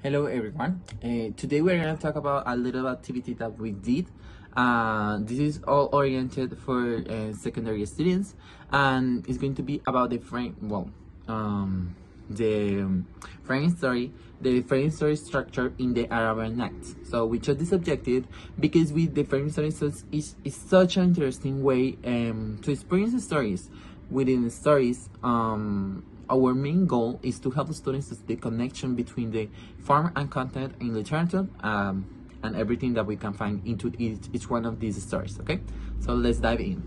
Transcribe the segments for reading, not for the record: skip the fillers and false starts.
Hello everyone. Today we're going to talk about a little activity that we did. This is all oriented for secondary students, and it's going to be about the frame story structure in the Arabian Nights. So we chose this objective because with the frame story is such an interesting way to experience the stories. Within the stories, our main goal is to help the students to see the connection between the form and content in literature, and everything that we can find into each one of these stories. Okay, so let's dive in.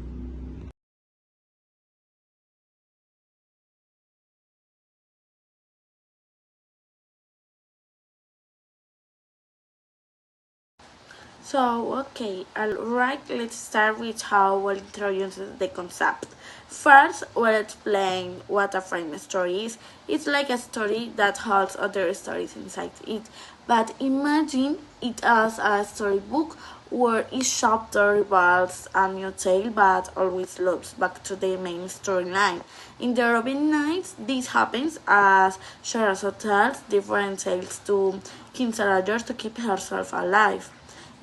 Alright, let's start with how we'll introduce the concept. First, we'll explain what a frame story is. It's like a story that holds other stories inside it, but imagine it as a storybook where each chapter reveals a new tale but always loops back to the main storyline. In the Arabian Nights, this happens as Sherazade tells different tales to King Sarajar to keep herself alive,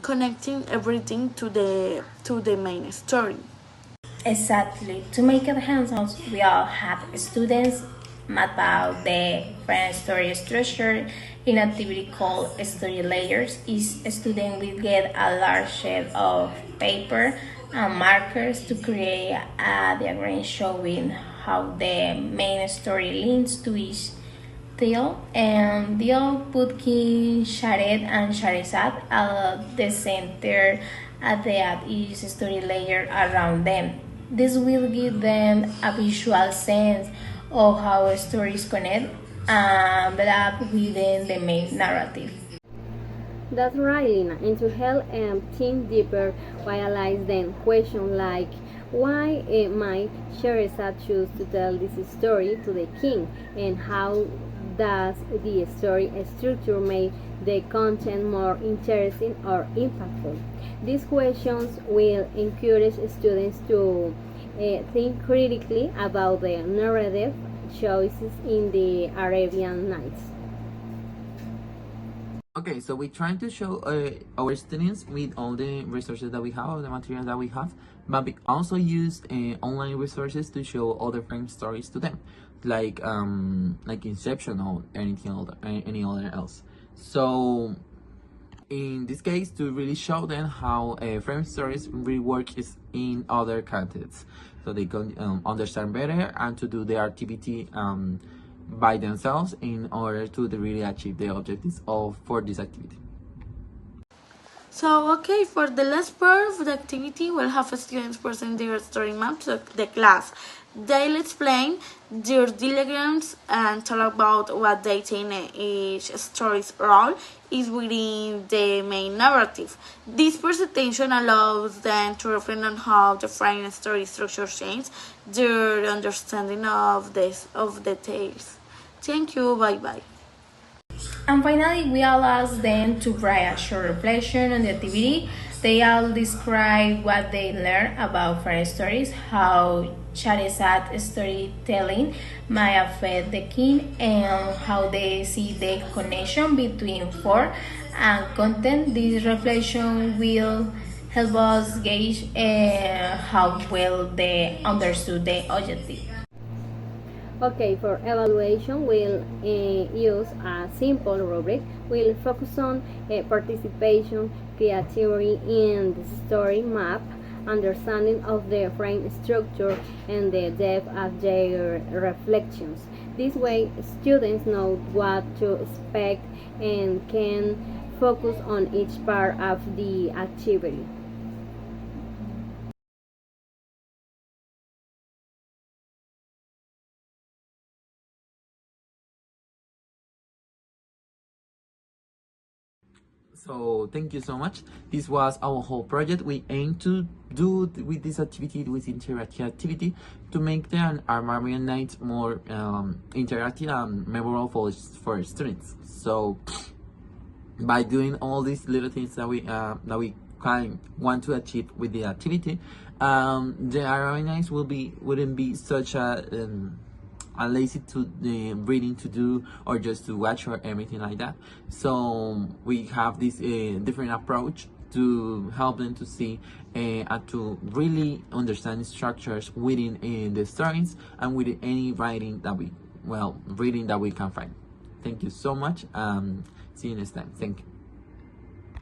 connecting everything to the main story. Exactly. To make it hands-on, we all have students map out the frame story structure in an activity called story layers. Each student will get a large sheet of paper and markers to create a diagram showing how the main story links to each tale, and they'll put King Shared and Charizard at the center at each story layer around them. This will give them a visual sense of how stories connect and blend within the main narrative. That's right, Lina. And to help think deeper, we analyze then questions like why might Sherazade choose to tell this story to the king, and how does the story structure make the content more interesting or impactful? These questions will encourage students to think critically about the narrative choices in the Arabian Nights. Okay, so we're trying to show our students with all the resources that we have, all the material that we have, but we also use online resources to show other frame stories to them, like Inception or any other else. So in this case, to really show them how frame stories really work is in other contexts, so they can understand better and to do the activity by themselves in order to really achieve the objectives for this activity. For the last part of the activity, we'll have students present their story map to the class. They'll explain their diagrams and talk about what they think each story's role is within the main narrative. This presentation allows them to reflect on how the frame story structure changes their understanding of the tales. Thank you. Bye bye. And finally, we all ask them to write a short reflection on the activity. They all describe what they learned about frame stories, how Charizard storytelling might affect the king, and how they see the connection between form and content. This reflection will help us gauge how well they understood the objective. Okay, for evaluation, we'll use a simple rubric. We'll focus on participation, creativity in the story map, understanding of the frame structure, and the depth of their reflections. This way, students know what to expect and can focus on each part of the activity. So thank you so much. This was our whole project. We aim to do with this activity, with interactive activity, to make the Arabian Nights more interactive and memorable for students. So by doing all these little things that we kind want to achieve with the activity, the Arabian Nights wouldn't be such a lazy to reading to do, or just to watch or everything like that. So we have this different approach to help them to see and to really understand structures within the stories and within any writing that reading that we can find. Thank you so much. See you next time. Thank you.